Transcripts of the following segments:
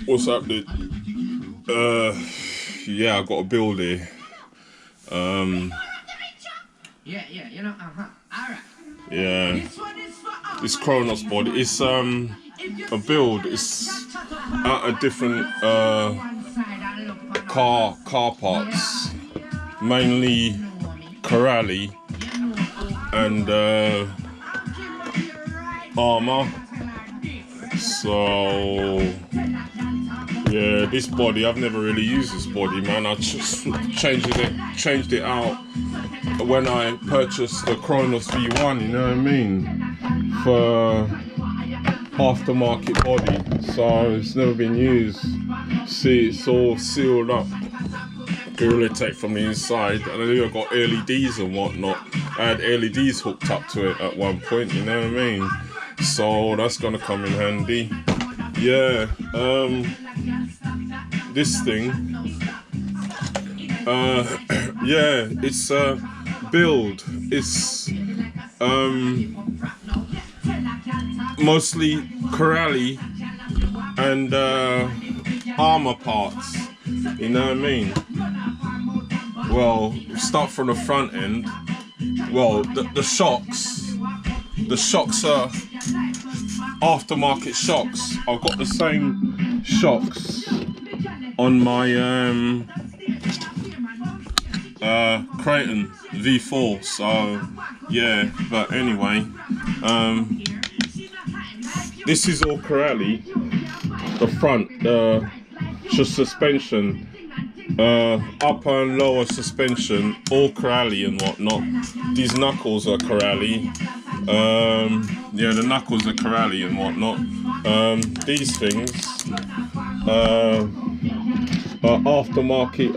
What's happening? Yeah, I got a build here. Yeah, this Kronos body. It's a build. It's at a different car parts, mainly Corrali and armor. So yeah, this body, I've never really used this body, man. I just changed it out when I purchased the Kronos V1, you know what I mean, for aftermarket body. So it's never been used. See, it's all sealed up, Gorilla Tape from the inside, and I think I've got LEDs and whatnot. I had LEDs hooked up to it at one point, you know what I mean. So that's gonna come in handy. Yeah, this thing, yeah, it's a build. It's mostly Corrali and armor parts, you know what I mean. Well, start from the front end. Well, the shocks are aftermarket shocks. I've got the same shocks on my Creighton V4, so yeah. But anyway, this is all Corrali. The front, just suspension, upper and lower suspension, all Corrali and whatnot. These knuckles are Corrali. Yeah, the knuckles are Corrali and whatnot. These things are aftermarket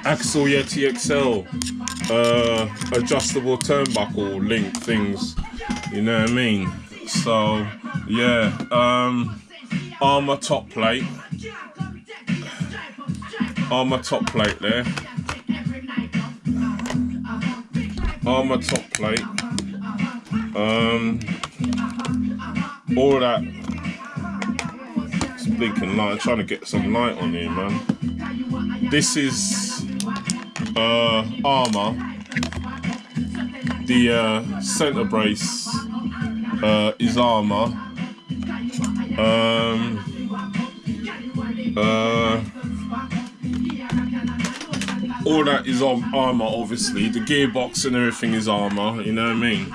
Axle Yeti XL adjustable turnbuckle link things, you know what I mean. So yeah, armor top plate there. Armor top plate, all that. It's blinking light. I'm trying to get some light on here, man. This is armor. The center brace is armor. All that is on armor, obviously. The gearbox and everything is armor, you know what I mean?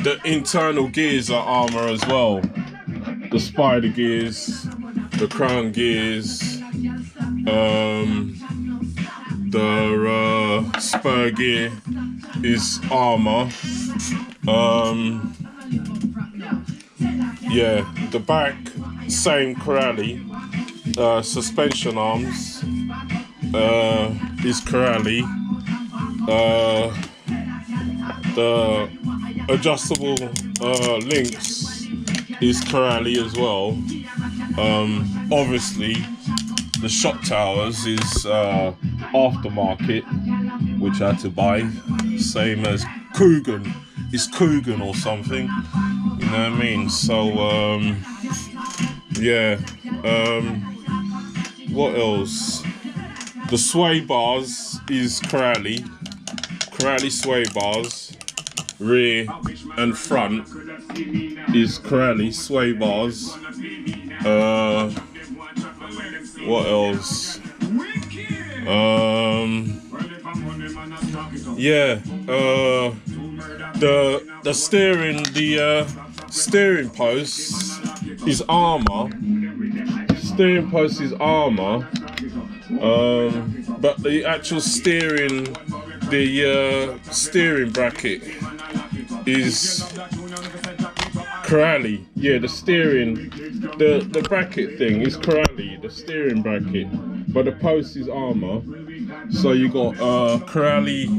The internal gears are armor as well. The spider gears, the crown gears, the spur gear is armor. Yeah, the back, same Corrali. Suspension arms is Corrali. The adjustable links is Corrali as well. Obviously the shock towers is aftermarket, which I had to buy, same as Coogan. It's Coogan or something, you know what I mean. So yeah, what else? The sway bars is Corrali sway bars. Rear and front is Corrali sway bars. What else? Yeah, the steering post is armor. Steering post is armor. But the actual steering, the steering bracket is Corrali. Yeah, the steering, the bracket thing is Corrali, the steering bracket, but the post is armor. So you got Corrali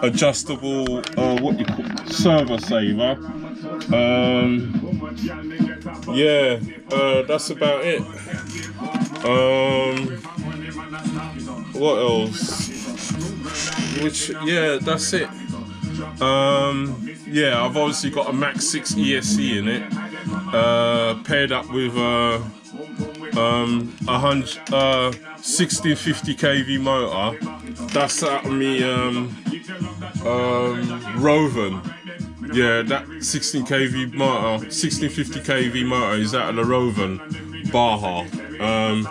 adjustable what you call servo saver. Yeah, that's about it. What else? Yeah, that's it. Yeah, I've obviously got a Max 6 ESC in it, paired up with 1650 kV motor. That's out of me Roven. Yeah, that 16 kV motor, 1650 kV motor is out of the Roven Baja, and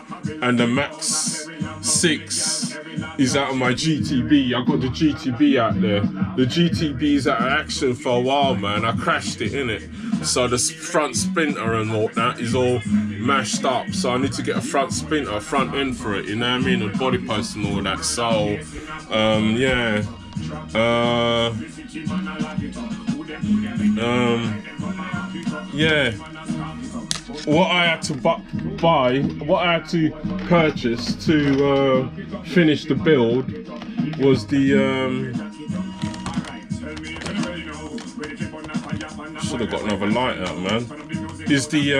the Max 6 is out of my GTB. I got the GTB out there. The GTB is out of action for a while, man. I crashed it, innit? So the front splinter and all that is all mashed up. So I need to get a front splinter, a front end for it, you know what I mean? A body post and all that. So, yeah. Yeah. What I had to purchase to finish the build was the should have got another light out, man. Is the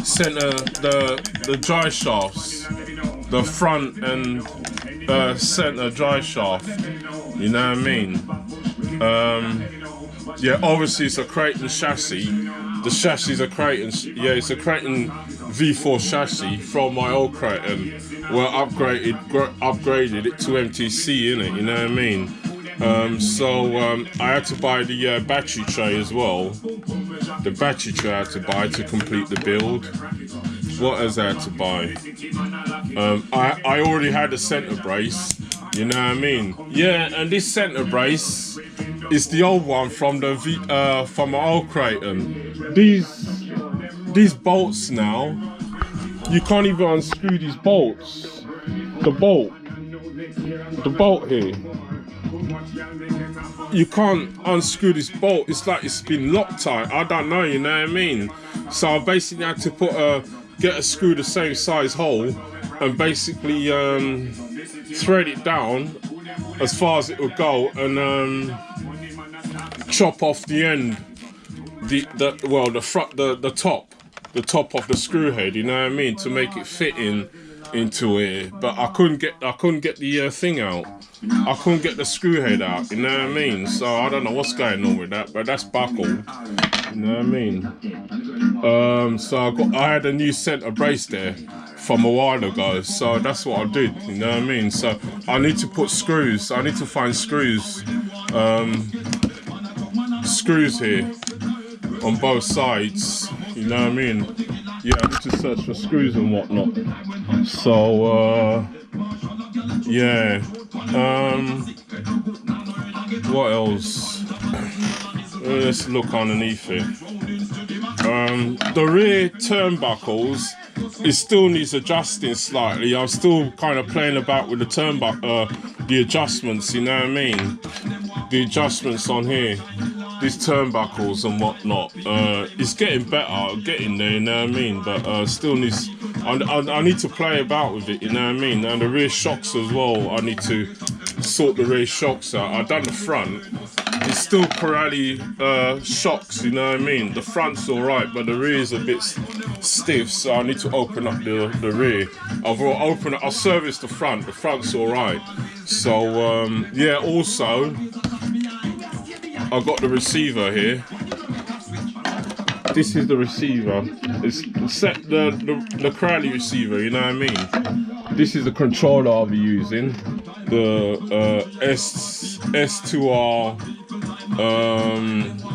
center, the dry shafts, the front and center dry shaft. You know what I mean? Yeah, obviously it's a Creighton chassis. The chassis is a Creighton, yeah, it's a Creighton V4 chassis from my old Creighton. Well, upgraded it to MTC, innit, you know what I mean? So I had to buy the battery tray as well. The battery tray I had to buy to complete the build. What else I had to buy? I already had a center brace, you know what I mean? Yeah, and this center brace is the old one from the from my old Creighton. These bolts now, you can't even unscrew these bolts. The bolt here. You can't unscrew this bolt. It's like it's been Loctite. I don't know, you know what I mean? So I basically had to get a screw the same size hole and basically thread it down as far as it would go and chop off the end, the top of the screw head, you know what I mean, to make it fit into here. But I couldn't get the thing out. I couldn't get the screw head out, you know what I mean? So I don't know what's going on with that, but that's buckled, you know what I mean? So I had a new center brace there from a while ago, so that's what I did, you know what I mean? So I need to put screws. I need to find screws. Screws here on both sides, you know what I mean? Yeah, I need to search for screws and whatnot. So yeah, what else? Let's look underneath it. The rear turnbuckles, it still needs adjusting slightly. I'm still kind of playing about with the the adjustments, you know what I mean? The adjustments on here, these turnbuckles and whatnot. It's getting better, getting there, you know what I mean? But still needs, I need to play about with it, you know what I mean? And the rear shocks as well, I need to sort the rear shocks out. I've done the front. It's still Pirelli shocks, you know what I mean? The front's alright, but the rear's a bit stiff, so I need to open up the rear. I'll service the front's alright. So, yeah, also, I've got the receiver here. This is the receiver. It's set the Pirelli receiver, you know what I mean? This is the controller I'll be using. The S2R,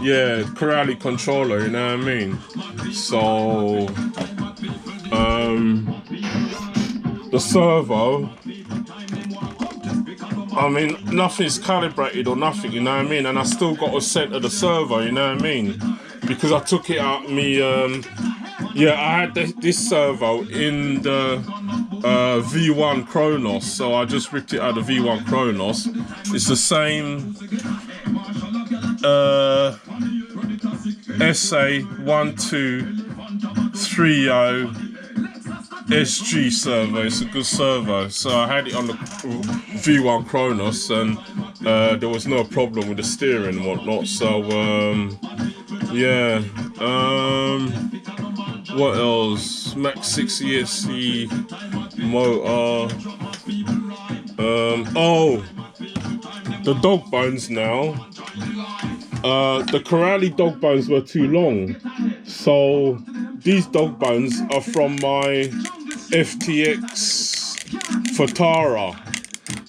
yeah, Pirelli controller, you know what I mean? So, the servo, I mean, nothing's calibrated or nothing, you know what I mean? And I still got to center the servo, you know what I mean? Because I took it out me, yeah, I had this servo in the V1 Kronos, so I just ripped it out of the V1 Kronos. It's the same SA1230 SG servo. It's a good servo. So I had it on the V1 Kronos, and there was no problem with the steering and whatnot. So yeah. What else? Max 6 ESC motor. Oh, the dog bones now. The Corrali dog bones were too long, so these dog bones are from my FTX Futara.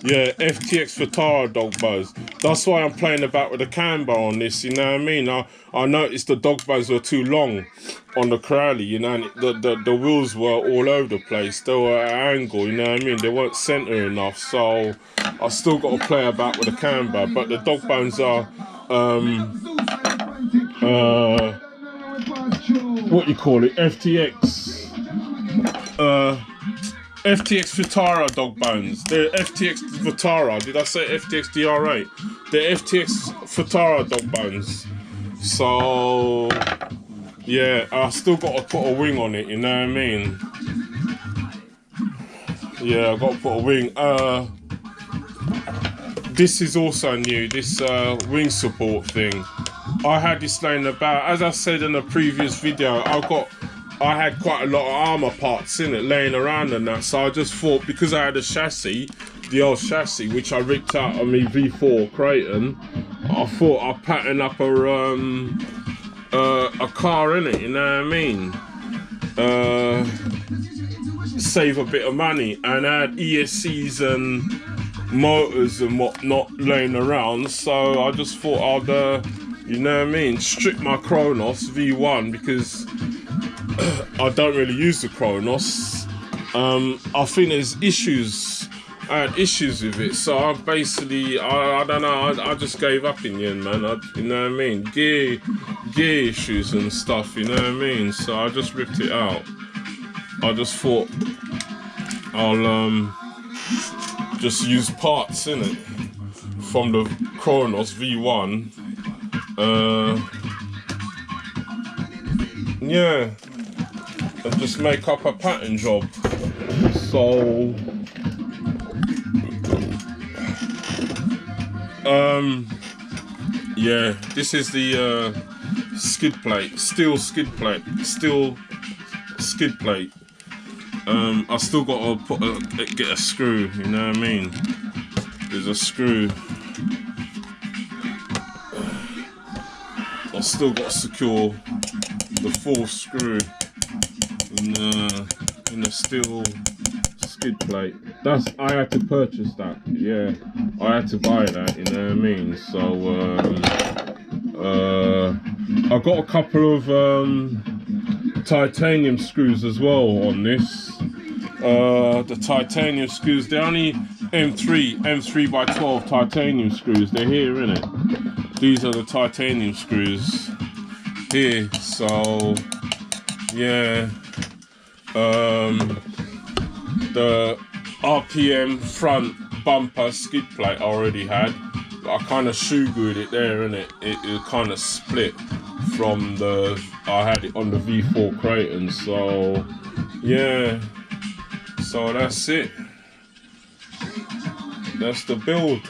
Yeah, FTX Futara dog bones. That's why I'm playing about with the camber on this, you know what I mean? I noticed the dog bones were too long on the Corrali, you know, and the wheels were all over the place. They were at an angle, you know what I mean? They weren't centre enough, so I still got to play about with the camber. But the dog bones are, what you call it, FTX Futara dog bones. They're FTX Futara. Did I say FTX DR8? They're FTX Futara dog bones. So yeah, I still got to put a wing on it, you know what I mean? Yeah, I got to put a wing. This is also new, this wing support thing. I had this laying about, as I said in a previous video, I had quite a lot of armour parts in it laying around and that, so I just thought, because I had a chassis, the old chassis, which I ripped out of me V4 Creighton, I thought I'd pattern up a car in it, you know what I mean? Save a bit of money, and I had ESCs and motors and whatnot laying around, so I just thought I'd, you know what I mean, strip my Kronos V1, because I don't really use the Kronos. I think there's issues. I had issues with it, so I basically, I don't know, I just gave up in the end, man. You know what I mean? Gear issues and stuff, you know what I mean? So I just ripped it out. I just thought I'll just use parts in it from the Kronos V1. Yeah, and just make up a pattern job. So yeah, this is the skid plate, steel skid plate. I still got to get a screw, you know what I mean? There's a screw. I still got to secure the full screw in the steel skid plate. I had to purchase that. Yeah, I had to buy that, you know what I mean? So I got a couple of titanium screws as well on this. The titanium screws, they're only M3 by 12 titanium screws. They're here, innit? These are the titanium screws here. So yeah, the RPM front bumper skid plate I already had. I kind of shoe-glued it there, innit? It kind of split from I had it on the V4 Creighton, so yeah, so that's it. That's the build.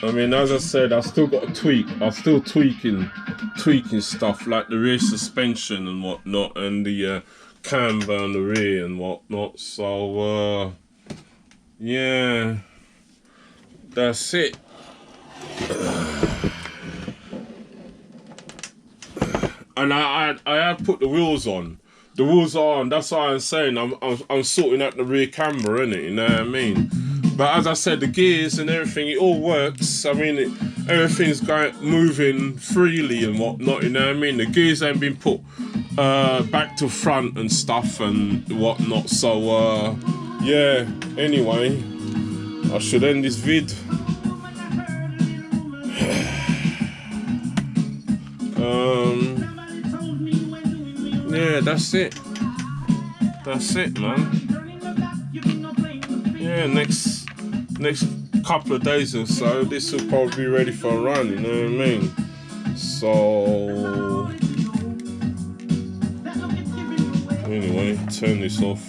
I mean, as I said, I still got to tweak. I'm still tweaking stuff like the rear suspension and whatnot, and the camber on the rear and whatnot. So yeah, that's it. And I have put the wheels on. The wheels are on. That's why I'm saying I'm sorting out the rear camber, innit? You know what I mean? But as I said, the gears and everything, it all works. I mean, everything's moving freely and whatnot. You know what I mean? The gears ain't been put back to front and stuff and whatnot. So yeah. Anyway, I should end this vid. Yeah, that's it. That's it, man. Yeah, next couple of days or so, this will probably be ready for a run, you know what I mean? So anyway, turn this off.